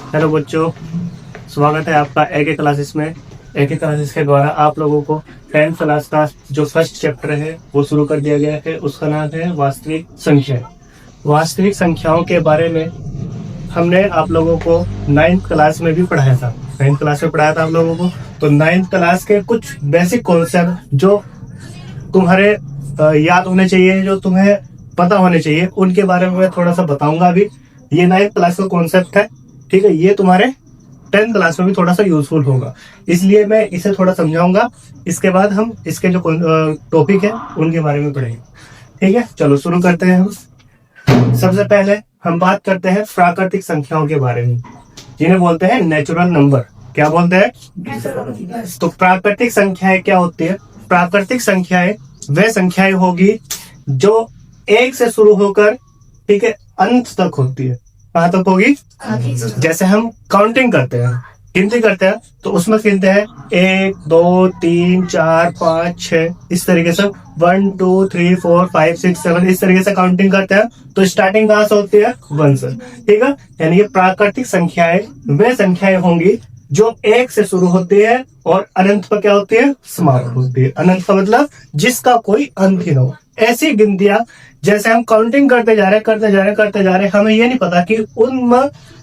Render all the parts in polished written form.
Hello बच्चों, स्वागत है आपका एके क्लासेस में। एके क्लासेस के द्वारा आप लोगों को 10th क्लास का जो फर्स्ट चैप्टर है वो शुरू कर दिया गया है। उसका नाम है वास्तविक संख्या। वास्तविक संख्याओं के बारे में हमने आप लोगों को 9th क्लास में भी पढ़ाया था। 9th क्लास में पढ़ाया था आप लोगों को। तो 9th क्लास के कुछ बेसिक कॉन्सेप्ट जो तुम्हारे याद होने चाहिए, जो तुम्हें पता होने चाहिए, उनके बारे में मैं थोड़ा सा बताऊंगा। अभी ये 9th क्लास का कॉन्सेप्ट है, ठीक है। ये तुम्हारे 10th क्लास में भी थोड़ा सा यूजफुल होगा, इसलिए मैं इसे थोड़ा समझाऊंगा। इसके बाद हम इसके जो टॉपिक है उनके बारे में पढ़ेंगे, ठीक है। चलो शुरू करते हैं हम। सबसे पहले हम बात करते हैं प्राकृतिक संख्याओं के बारे में, जिन्हें बोलते हैं नेचुरल नंबर। क्या बोलते हैं? तो प्राकृतिक संख्याएं क्या होती है? प्राकृतिक संख्याएं वह संख्याएं होगी जो 1 से शुरू होकर, ठीक है, अंत तक होती है। कहाँ तक होगी? जैसे हम काउंटिंग करते हैं, गिनती करते हैं, तो उसमें गिनते हैं 1 2 3 4 5 6, इस तरीके से 1 2 3 4 5 6 7, इस तरीके से काउंटिंग करते हैं। तो स्टार्टिंग कहाँ से होती है? 1 से, ठीक है। यानी कि प्राकृतिक संख्याएं वे संख्याएं होंगी जो 1 से शुरू होती है और अनंत पर क्या होती है? समाप्त होती है। अनंत का मतलब जिसका कोई अंत ही न हो। ऐसी गिनतियां जैसे हम काउंटिंग करते जा रहे, हमें ये नहीं पता कि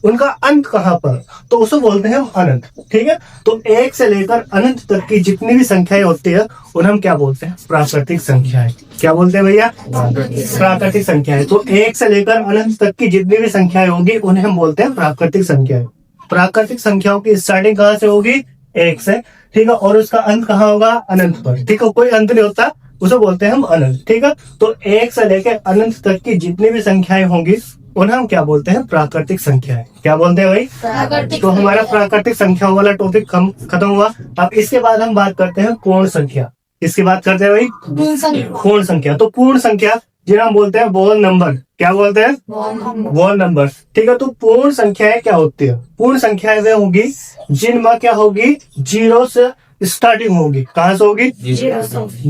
उनका अंत कहाँ पर, तो उसे बोलते हैं हम अनंत, ठीक है। तो 1 से लेकर अनंत तक की जितनी भी संख्याएं होती है उन्हें हम क्या बोलते हैं? प्राकृतिक संख्याएं। क्या बोलते हैं भैया? प्राकृतिक संख्याएं। तो 1 से लेकर अनंत तक की जितनी भी संख्याएं होंगी उन्हें हम बोलते हैं प्राकृतिक संख्याएं। प्राकृतिक संख्याओं की स्टार्टिंग कहाँ से होगी? 1 से, ठीक है। और उसका अंत कहाँ होगा? अनंत पर, ठीक है। कोई अंत नहीं होता, उसे बोलते हैं हम अनंत, ठीक है। तो 1 से लेकर अनंत तक की जितनी भी संख्याएं होंगी उन्हें हम क्या बोलते हैं? प्राकृतिक संख्याएं। क्या बोलते हैं भाई? तो हमारा प्राकृतिक संख्याओं वाला टॉपिक खत्म हुआ। अब इसके बाद हम बात करते हैं पूर्ण संख्या। किसकी बात करते हैं भाई? पूर्ण संख्या। तो पूर्ण संख्या जिन्हें हम बोलते हैं वोल नंबर। क्या बोलते हैं? वोल नंबर, ठीक है। तो पूर्ण संख्याएं क्या होती है? पूर्ण संख्याएं वे होगी जिनमें क्या होगी? 0 से स्टार्टिंग होगी। कहाँ से होगी?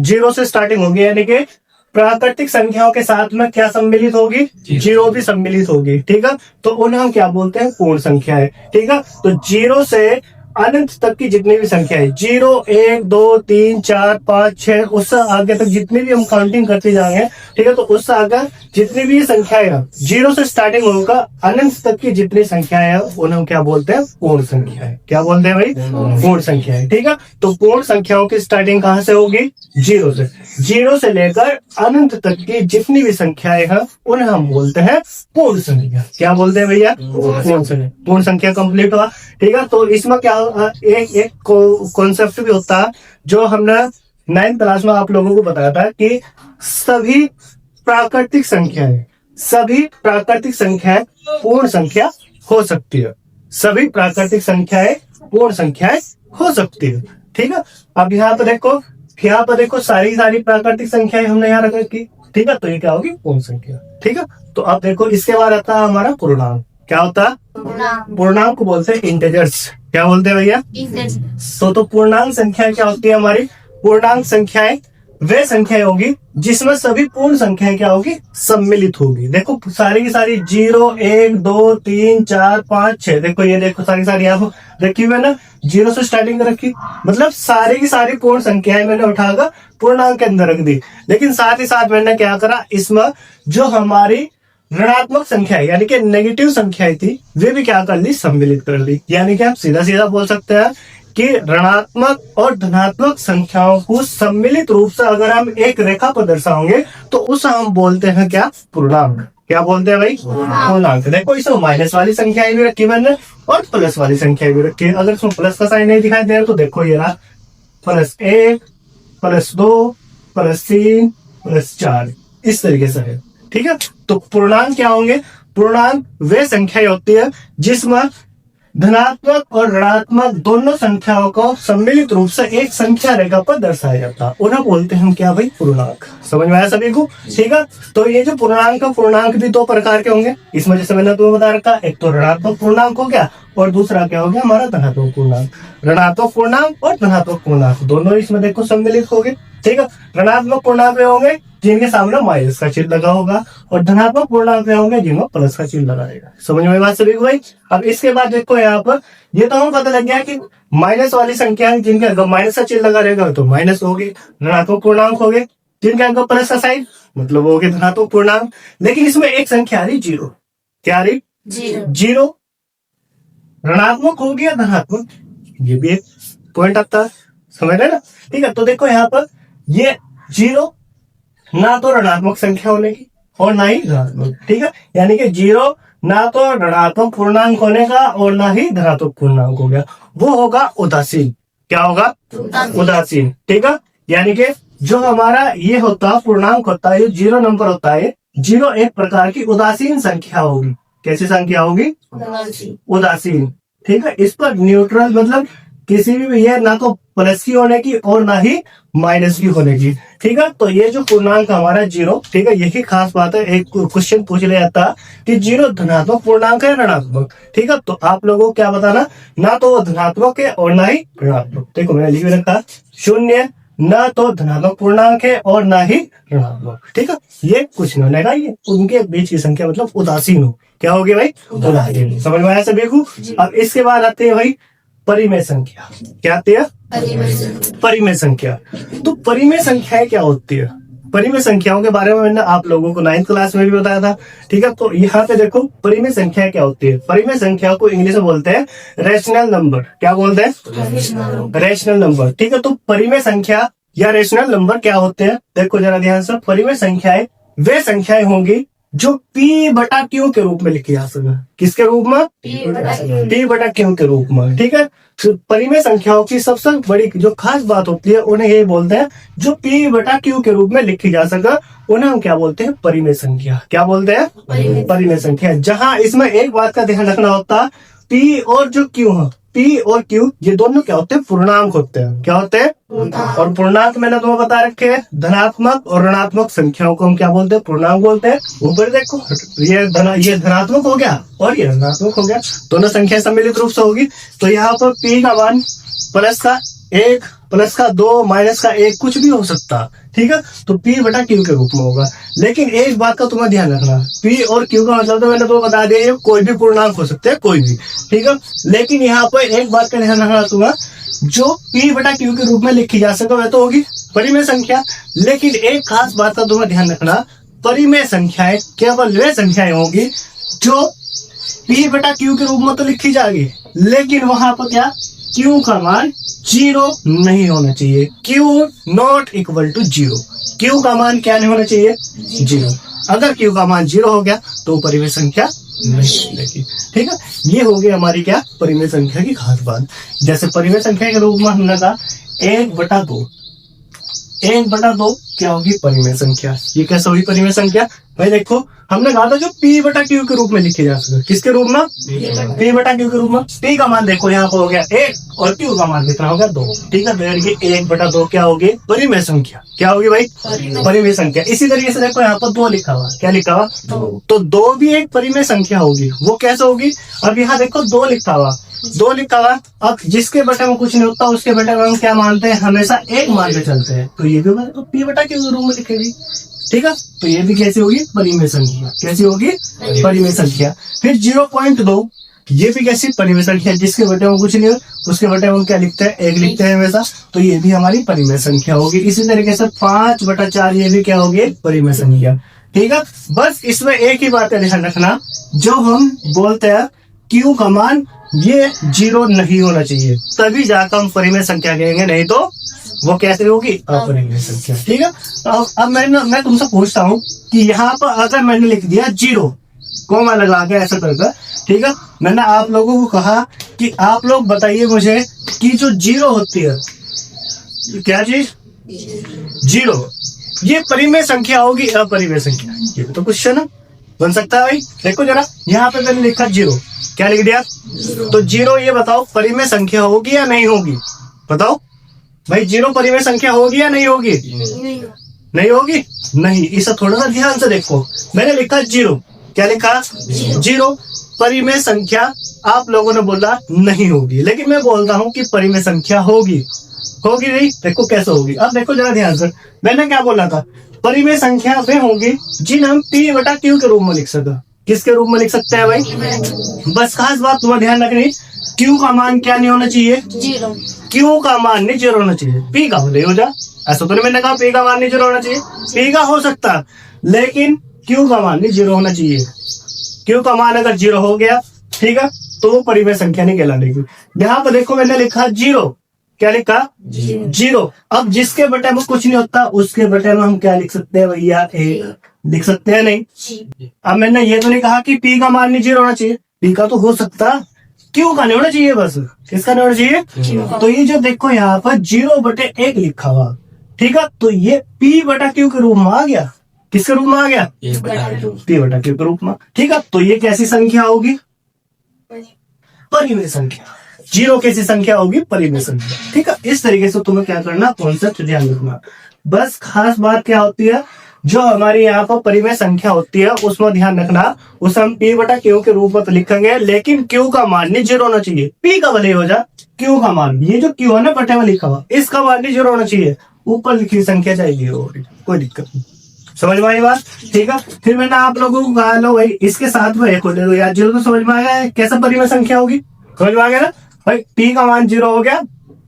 0 से स्टार्टिंग होगी। यानी कि प्राकृतिक संख्याओं के साथ में क्या सम्मिलित होगी? 0 भी सम्मिलित होगी, ठीक है। तो उन्हें हम क्या बोलते हैं? पूर्ण संख्याएं, ठीक है। तो 0 से अनंत तक की जितनी भी संख्या है, 0 1 2 3 4 5 6, उससे आगे तक जितनी भी हम काउंटिंग करते जाएंगे, ठीक है। तो उससे आगे जितनी भी संख्याएं है, 0 से स्टार्टिंग होगा अनंत तक की जितनी संख्याएं है उन्हें हम क्या बोलते हैं? पूर्ण संख्याएं। क्या बोलते हैं भाई? पूर्ण संख्याएं, ठीक है। तो पूर्ण संख्याओं की स्टार्टिंग कहाँ से होगी? 0 से। 0 से लेकर अनंत तक की जितनी भी संख्याएं हैं उन्हें हम बोलते हैं पूर्ण संख्या। क्या बोलते हैं भैया? पूर्ण संख्या। पूर्ण संख्या कंप्लीट हुआ, ठीक है। तो इसमें क्या एक कॉन्सेप्ट भी होता है जो हमने 9th क्लास में आप लोगों को बताया था कि सभी प्राकृतिक संख्याएं पूर्ण संख्या हो सकती है। सभी प्राकृतिक संख्याएं पूर्ण संख्याएं हो सकती है, ठीक है। अब यहाँ पर देखो सारी प्राकृतिक संख्याएं हमने यहाँ रख रखी, ठीक है। तो ये क्या होगी? पूर्ण संख्या, ठीक है। तो अब देखो इसके बाद आता है हमारा पूर्णांक। क्या होता है? पूर्णांक को बोलते हैं इंटीजर्स। क्या बोलते हैं भैया? तो पूर्णांक संख्याएं क्या होती है हमारी? पूर्णांक संख्याएं वे संख्याएं होगी जिसमें सभी पूर्ण संख्याएं क्या होगी? सम्मिलित होगी। देखो सारी की सारी 0 1 2 3 4 5 6, देखो ये देखो सारी आप रखी हुई है ना, 0 से स्टार्टिंग रखी, मतलब सारी की सारी पूर्ण संख्याएं मैंने उठाकर पूर्णांक के अंदर रख दी। लेकिन साथ ही साथ मैंने क्या करा, इसमें जो हमारी ऋणात्मक संख्या यानी कि नेगेटिव संख्याएं थी वे भी क्या कर ली? सम्मिलित कर ली। यानी कि हम सीधा बोल सकते हैं कि ऋणात्मक और धनात्मक संख्याओं को सम्मिलित रूप से अगर हम एक रेखा पर दर्शाएंगे तो उसे हम बोलते हैं क्या? पूर्णांक। क्या बोलते हैं भाई? पूर्णांक। देखो इसमें माइनस वाली संख्याएं भी रखी मैंने और प्लस वाली संख्याएं भी रखी है। अगर इसमें प्लस का साइन नहीं दिखाई दे रहा तो देखो ये रहा +1 +2 +3 +4, इस तरीके से है, ठीक है। तो पूर्णांक क्या होंगे? पूर्णांक वे संख्याएं होती है जिसमें धनात्मक और ऋणात्मक दोनों संख्याओं को सम्मिलित रूप से एक संख्या रेखा पर दर्शाया जाता है। उन्हें बोलते हैं हम क्या भाई? पूर्णांक। समझ में आया सभी को? ठीक है। तो ये जो पूर्णांक भी 2 प्रकार के होंगे इसमें, जैसे मैंने तुम्हें बता रखा, एक तो ऋणात्मक पूर्णांक हो गया और दूसरा क्या हो गया हमारा? धनात्मक पूर्णांक। ऋणात्मक पूर्णांक और धनात्मक पूर्णांक दोनों इसमें देखो सम्मिलित हो गए, ठीक है। ऋणात्मक पूर्णांक में होंगे जिनके सामने माइनस का चिन्ह लगा होगा, और धनात्मक पूर्णांक वे होंगे जिनमें प्लस का चिन्ह लगा रहेगा। समझ में बात सभी को भाई। अब इसके बाद देखो यहाँ पर ये तो हमें पता लग गया कि माइनस वाली संख्या है जिनके अंक माइनस का चिन्ह लगा रहेगा तो माइनस होगी, धनात्मक पूर्णांक हो गए, जिनके अंक प्लस का साइन मतलब हो गए धनात्मक पूर्णांक। लेकिन इसमें एक संख्या आ रही जीरो, क्या आ रही? जीरो। ऋणात्मक हो गया धनात्मक, ये भी एक पॉइंट आता है, समझ रहे ना। ठीक है, तो देखो यहाँ पर ये जीरो ना तो ऋणात्मक संख्या होने की और ना ही धनात्मक। ठीक है, यानी कि जीरो ना तो ऋणात्मक पूर्णांक होने का और ना ही धनात्मक पूर्णांक हो गया, वो होगा उदासीन। क्या होगा? उदासीन। ठीक है, यानी कि जो हमारा ये होता है पूर्णांक होता है, ये जीरो नंबर होता है, जीरो एक प्रकार की उदासीन संख्या होगी। कैसी संख्या होगी? उदासीन। ठीक है, इस पर न्यूट्रल मतलब किसी भी ये ना तो प्लस की होने की और ना ही माइनस की होने की। ठीक है, तो ये जो पूर्णांक हमारा जीरो, ठीक है, यही खास बात है। एक क्वेश्चन पूछ लिया जाता कि जीरो धनात्मक पूर्णांक है ऋणात्मक। ठीक है, तो आप लोगों को क्या बताना, ना तो वो धनात्मक है और ना ही ऋणात्मक। देखो मैंने लिख रखा शून्य ना तो धनात्मक पूर्णांक है और ना ही ऋणात्मक। ठीक है, ये कुछ नहीं होने का, ये उनके बीच की संख्या मतलब उदासीन हो। क्या होगी भाई? उदासीन। समझ में आया सभी को। अब इसके बाद आते हैं भाई परिमेय संख्या। क्या आती है? परिमेय संख्या। तो परिमेय संख्याएं क्या होती है? परिमेय संख्याओं के बारे में मैंने आप लोगों को 9th क्लास में भी बताया था। ठीक है, तो यहाँ पे देखो परिमेय संख्या क्या होती है। परिमेय संख्या को इंग्लिश में बोलते हैं रेशनल नंबर। क्या बोलते हैं? Rational number. ठीक है, तो परिमेय संख्या या रेशनल नंबर क्या होते हैं? देखो जरा ध्यान से, परिमेय संख्याएं वे संख्याएं होंगी जो P बटा Q के रूप में लिखी जा सके। किसके रूप में? P बटा Q के रूप में। ठीक है, तो परिमेय संख्याओं की सबसे बड़ी जो खास बात होती है उन्हें ये बोलते हैं जो P बटा Q के रूप में लिखी जा सके उन्हें हम क्या बोलते हैं? परिमेय संख्या। क्या बोलते हैं? परिमेय संख्या। जहां इसमें एक बात का ध्यान रखना होता है, P और जो Q है, P और Q ये दोनों क्या होते हैं? पूर्णांक होते हैं। क्या होते हैं? और पूर्णांक मैंने तुम्हें बता रखे हैं, धनात्मक और ऋणात्मक संख्याओं को हम क्या बोलते हैं? पूर्णांक बोलते हैं। ऊपर देखो ये धनात्मक हो गया और ये ऋणात्मक हो गया, दोनों संख्या सम्मिलित रूप से होगी। तो यहाँ पर P का मान प्लस का 1, प्लस का 2, माइनस का 1 कुछ भी हो सकता। ठीक है, तो P बटा Q के रूप में होगा। लेकिन एक बात का तुम्हें ध्यान रखना, P और Q का मतलब तो मैंने तुम्हें बता दिया, कोई भी पूर्णांक हो सकते हैं, कोई भी। ठीक है, लेकिन यहाँ पर एक बात का ध्यान रखना तुम्हें, जो P बटा Q के रूप में लिखी जा सके वह तो होगी परिमेय संख्या। लेकिन एक खास बात का तुम्हें ध्यान रखना, परिमेय संख्याएं केवल वे संख्याएं होंगी जो P बटा Q के रूप में तो लिखी जाएगी, लेकिन वहां पर क्या? Q का मान जीरो नहीं होना चाहिए। Q not equal to zero. Q का मान क्या नहीं होना चाहिए? जीरो। अगर Q का मान जीरो हो गया तो परिमेय संख्या नहीं मिलेगी। ठीक है, ये हो गई हमारी क्या? परिमेय संख्या की खास बात। जैसे परिमेय संख्या के रूप में हमने कहा 1/2। 1/2 क्या होगी? परिमेय संख्या। ये कैसे होगी परिमेय संख्या? भाई देखो हमने कहा था जो P बटा Q के रूप में लिखी जा सके। किसके रूप में? P बटा Q के रूप में। P का मान देखो यहाँ पर हो गया 1 और Q का मान कितना हो गया? 2। ठीक है, तो ये 1/2 क्या होगी? परिमेय संख्या। क्या होगी भाई? परिमेय संख्या। इसी तरीके से देखो यहाँ पर 2 लिखा हुआ। क्या लिखा हुआ? तो 2 भी एक परिमेय संख्या होगी। वो कैसे होगी? अब यहाँ देखो 2 लिखा हुआ, 2 लिखा हुआ। अब जिसके बटे में कुछ नहीं होता उसके बटे में हम क्या मानते हैं? हमेशा 1 मान के चलते हैं। तो ये भी तो P बटा Q के रूप में लिखेगी। ठीक है, तो ये भी कैसी होगी? परिमेय संख्या। कैसी होगी? परिमेय संख्या। फिर 0.2 ये भी कैसी? परिमेय संख्या। जिसके बटे में कुछ नहीं हो उसके बटे में क्या लिखते हैं? 1 लिखते हैं हमेशा। तो ये भी हमारी परिमेय संख्या होगी। इसी तरीके से 5/4 ये भी क्या होगी? परिमेय संख्या। ठीक है, बस इसमें एक ही बात का ध्यान रखना, जो हम बोलते हैं Q का मान ये जीरो नहीं होना चाहिए, तभी जाकर हम परिमेय संख्या कहेंगे, नहीं तो वो कैसे होगी? अपरिमेय संख्या। ठीक है, अब मैं तुमसे पूछता हूँ कि यहाँ पर अगर मैंने लिख दिया 0 कोमा लगा के ऐसा करके, ठीक है, मैंने आप लोगों को कहा कि आप लोग बताइए मुझे कि जो 0 होती है, क्या चीज? 0 ये परिमेय संख्या होगी अपरिमेय संख्या? ये तो क्वेश्चन बन सकता है भाई। देखो जरा यहाँ पे मैंने लिखा 0, क्या लिख दिया? तो 0 ये बताओ परिमेय संख्या होगी या नहीं होगी? बताओ भाई, 0 परिमेय संख्या होगी या नहीं होगी? नहीं होगी। नहीं, इसे थोड़ा सा ध्यान से देखो। मैंने लिखा 0, क्या लिखा? 0 परिमेय संख्या। आप लोगों ने बोला नहीं होगी, लेकिन मैं बोलता हूं कि परिमेय संख्या होगी। होगी नहीं, देखो कैसे होगी। अब देखो जरा ध्यान से, मैंने क्या बोला था, परिमेय संख्या वे होंगी जिन हम P बटा Q के रूप में लिख सकते। किसके रूप में लिख सकते हैं भाई? बस खास बात तुम्हें ध्यान रखनी, Q का मान क्या नहीं होना चाहिए? 0। Q का मान नहीं 0 होना चाहिए, P का भले हो जा। ऐसा तो नहीं मैंने कहा P का मान नहीं 0 होना चाहिए, P का हो सकता, लेकिन Q का मान नहीं 0 होना चाहिए। Q का मान अगर 0 हो गया, ठीक है, तो वो परिमेय संख्या नहीं कहलाएगी। यहाँ पर देखो मैंने लिखा 0, क्या लिखा? 0। अब जिसके बटे में कुछ नहीं होता उसके बटे में हम क्या लिख सकते हैं भैया? 1 लिख सकते हैं नहीं। अब मैंने ये तो नहीं कहा कि P का मान नहीं 0 होना चाहिए, P का तो हो सकता, Q का नहीं होना चाहिए। बस किसका नहीं होना चाहिए? तो ये जो देखो यहाँ पर 0/1 लिखा हुआ, ठीक है, तो ये P बटा Q के रूप में आ गया। किसके रूप में आ गया? P बटा Q के रूप में, ठीक है। तो ये कैसी संख्या होगी? परिमेय संख्या। 0 कैसी संख्या होगी? परिमेय संख्या, ठीक है। इस तरीके से तुम्हें क्या करना, कॉन्सेप्ट ध्यान रखना। बस खास बात क्या होती है, जो हमारी यहाँ पर परिमेय संख्या होती है उसमें ध्यान रखना, उसे हम P बटा Q के रूप में तो लिखेंगे, लेकिन Q का मान नहीं 0 होना चाहिए। P का भले हो जा, Q का मान, ये जो Q है ना बटे में लिखा हुआ, इसका मान नहीं 0 होना चाहिए, ऊपर लिखी संख्या चाहिए, कोई दिक्कत नहीं। समझ में आई बात? ठीक है। फिर मैंने आप लोगों को कहा, लो भाई इसके साथ में एक हो दे दो यार, 0 तो समझ में आ गया है कैसा परिमेय संख्या होगी, समझ में आ गया ना भाई? P का मान 0 हो गया,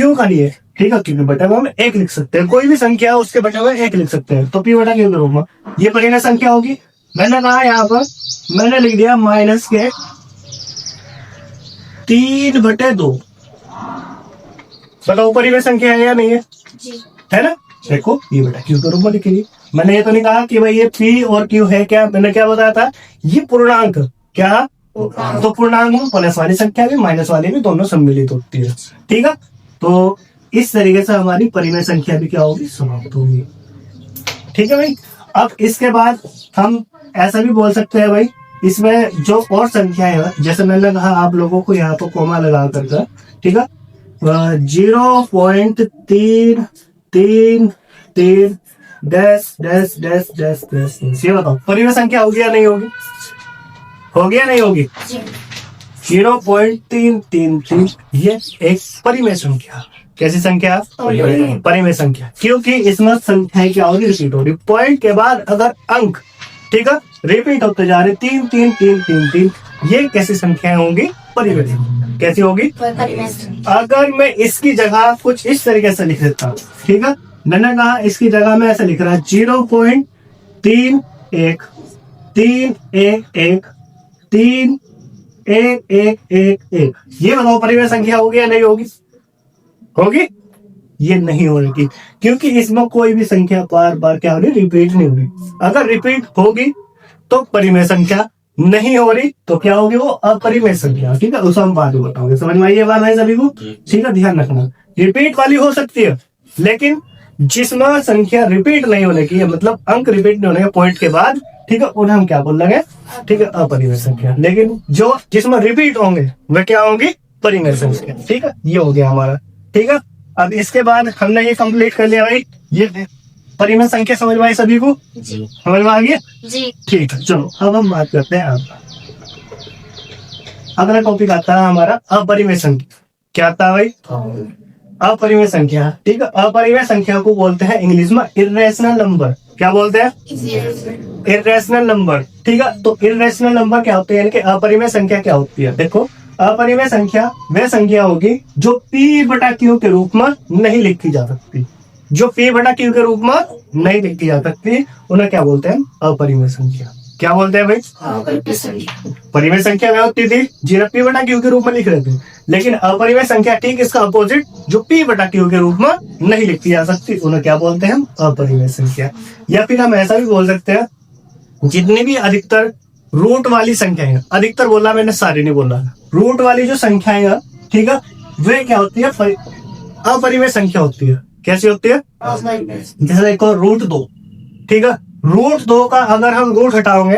Q का नहीं है, ठीक है, क्योंकि बटे में हम 1 लिख सकते हैं, कोई भी संख्या है उसके बटे में 1 लिख सकते हैं, तो P बटा Q के रूप में ये परिमेय संख्या होगी। मैंने कहा यहाँ पर मैंने लिख दिया माइनस के 3/2। बताओ परिमेय संख्या है या नहीं है? है ना? देखो P बटा Q के रूप में लिखेगी। मैंने ये तो नहीं कहा कि भाई ये P और Q है, क्या मैंने क्या बताया था, ये पूर्णांक, क्या? तो पूर्णांक में प्लस वाली संख्या भी माइनस वाली भी दोनों सम्मिलित होती है, ठीक है। तो इस तरीके से हमारी परिमेय संख्या भी क्या होगी, समाप्त होगी, ठीक है भाई। अब इसके बाद हम ऐसा भी बोल सकते हैं भाई, इसमें जो और संख्या है, जैसे मैंने कहा आप लोगों को यहाँ पर कोमा लगा कर, ठीक है, 0.333 dash dash dash dash dash, ये बताओ परिमेय संख्या होगी या नहीं होगी? होगी या नहीं होगी? 0.333 ये एक परिमेय संख्या। कैसी संख्या? परिमेय संख्या, क्योंकि इसमें संख्याएं क्या होगी, रिपीट हो रही। पॉइंट के बाद अगर अंक, ठीक है, रिपीट होते जा रहे 3 3 3 3 3, ये कैसी संख्याएं होंगी? परिमेय संख्या। कैसी होगी? अगर मैं इसकी जगह कुछ इस तरीके से लिख देता, ठीक है, मैंने कहा इसकी जगह में ऐसे लिख रहा है 0.31 3 1 1 3 1 1 1 1, ये बताओ परिमेय संख्या होगी या नहीं होगी? होगी? ये नहीं होगी, क्योंकि इसमें कोई भी संख्या बार बार क्या हो रही, रिपीट नहीं होगी। अगर रिपीट होगी तो परिमेय संख्या, नहीं हो रही तो क्या होगी, वो अपरिमेय संख्या, ठीक है। उसे हम बाद में बताओगे। समझ में आई ये बात है सभी को? ठीक है, ध्यान रखना। रिपीट वाली हो सकती है, लेकिन जिसमें संख्या रिपीट नहीं होने की, मतलब अंक रिपीट नहीं होने के पॉइंट के बाद, ठीक है, उन्हें हम क्या बोल लेंगे, ठीक है, अपरिमेय संख्या। लेकिन जो जिसमें रिपीट होंगे वह क्या होंगी, परिमेय संख्या, ठीक है। ये हो गया हमारा, ठीक है। अब इसके बाद हमने ये कंप्लीट कर लिया भाई, ये परिमेय संख्या समझ में आई सभी को? जी। समझ में आ गया? जी। ठीक है, चलो अब हम बात करते हैं अगला टॉपिक आता है हमारा अपरिमेय संख्या। क्या आता है भाई? अपरिमेय संख्या, ठीक है। अपरिमेय संख्या को बोलते हैं इंग्लिश में इर्रेशनल नंबर। क्या बोलते हैं? इर्रेशनल नंबर, ठीक है। तो इर्रेशनल नंबर क्या होते हैं, यानी कि अपरिमेय संख्या क्या होती है? देखो, अपरिमेय संख्या वह संख्या होगी जो P बटा Q के रूप में नहीं लिखी जा सकती। जो P बटा Q के रूप में नहीं लिखी जा सकती उन्हें क्या बोलते हैं, अपरिमेय संख्या। क्या बोलते हैं भाई? परिमेय संख्या वह होती थी जिन्हें P बटा Q के रूप में लिख रहे थे, लेकिन अपरिमेय संख्या ठीक इसका अपोजिट, जो P बटा Q के रूप में नहीं लिखी जा सकती उन्हें क्या बोलते हैं हम, अपरिमेय संख्या। या फिर हम ऐसा भी बोल सकते हैं, जितनी भी अधिकतर रूट वाली संख्याएं, अधिकतर बोला मैंने, सारी नहीं बोला, रूट वाली जो संख्याएं, ठीक है, वे क्या होती है, अपरिमेय संख्या होती है। कैसी होती है? जैसे देखो √2, ठीक है, √2 का अगर हम रूट हटाओगे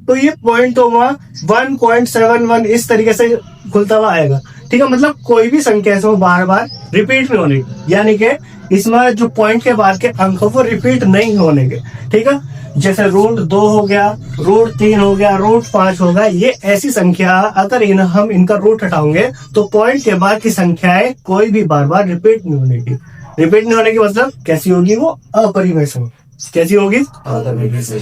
तो ये 1.71 इस तरीके से खुलता हुआ आएगा, ठीक है। मतलब कोई भी संख्या इसमें बार बार रिपीट नहीं होने, यानी कि इसमें जो पॉइंट के बाद के अंक वो रिपीट नहीं होने के, ठीक है। जैसे √2 हो गया, √3 हो गया, √5 हो गया, ये ऐसी संख्या अगर हम इनका रूट हटाओगे तो पॉइंट के बाद की संख्याएं कोई भी बार बार रिपीट नहीं होने की। रिपीट नहीं होने की मतलब कैसी होगी वो, अपरिमेय संख्या। कैसी होगी,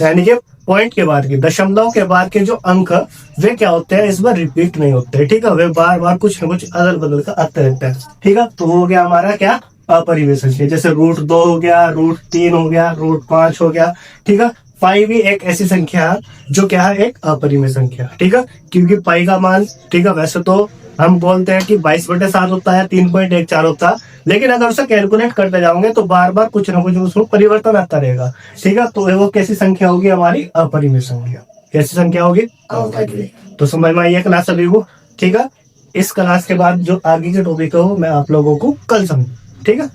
यानी कि पॉइंट के बाद के, दशमलव के बाद के जो अंक वे क्या होते हैं, इस बार रिपीट नहीं होते हैं, ठीक है, वे बार बार कुछ न कुछ अदल बदल का आते रहता है, ठीक है। तो वो हो गया हमारा क्या, अपरिमेय संख्या। जैसे √2 हो गया, √3 हो गया, √5 हो गया, ठीक है। पाई भी एक ऐसी संख्या है जो क्या है, एक अपरिमेय संख्या, ठीक है, क्योंकि पाई का मान, ठीक है, वैसे तो हम बोलते हैं कि 22/7 होता है, 3.14 होता है, लेकिन अगर उसे कैलकुलेट करते जाओगे तो बार बार कुछ ना कुछ उसमें परिवर्तन आता रहेगा, ठीक है। तो वो कैसी संख्या होगी, हमारी अपरिमेय संख्या। कैसी संख्या होगी, तो समझ में आई है क्लास सभी को, ठीक है। इस क्लास के बाद जो आगे के टॉपिक है वो मैं आप लोगों को कल समझू, ठीक है।